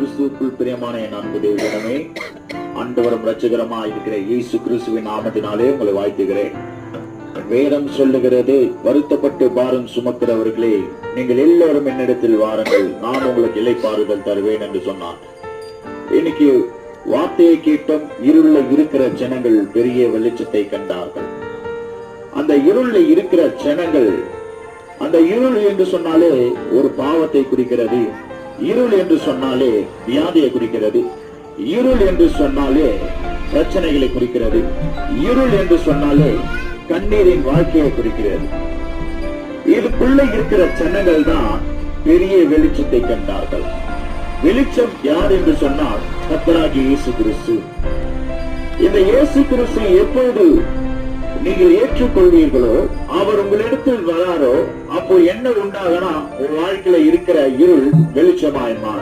கிறிஸ்துவுக்குள் பிரியமான என் அன்பு தேவனமே, ஆண்டவரும் இரட்சகருமா இருக்கிற இயேசு கிறிஸ்துவின் நாமத்தினாலே உங்களை வாழ்த்துகிறேன். வேதம் சொல்லுகிறது, வருத்தப்பட்டு பாரம் சுமக்கிறவர்களே நீங்கள் எல்லோரும் என்னிடத்தில் வாருங்கள், நான் உங்களுக்கு இளைப்பாறுதல் தருவேன் என்று சொன்னான். இன்னைக்கு வார்த்தையை கேட்டும் இருள இருக்கிற ஜனங்கள் பெரிய வெளிச்சத்தை கண்டார்கள். அந்த இருள இருக்கிற ஜனங்கள், அந்த இருள் என்று சொன்னாலே ஒரு பாவத்தை குறிக்கிறது. இருள் என்று சொன்னாலே வியாதியை குறிக்கிறது. இருள் என்று சொன்னாலே பிரச்சனைகளை குறிக்கிறது. இருள் என்று சொன்னாலே கண்ணீரின் வாழ்க்கையை குறிக்கிறது. இதுக்குள்ள இருக்கிற ஜனங்கள் தான் பெரிய வெளிச்சத்தை கண்டார்கள். வெளிச்சம் யார் என்று சொன்னால் கர்த்தராகிய இயேசு கிறிஸ்து. இந்த இயேசு கிறிஸ்து எப்போது நீங்கள் ஏற்றுக்கொள்வீர்களோ, அவர் உங்களிடத்தில் வராரோ, அப்போ என்ன உண்டாகனா உங்க வாழ்க்கையில இருக்கிற இருள் வெளிச்சமாய் மாறும்.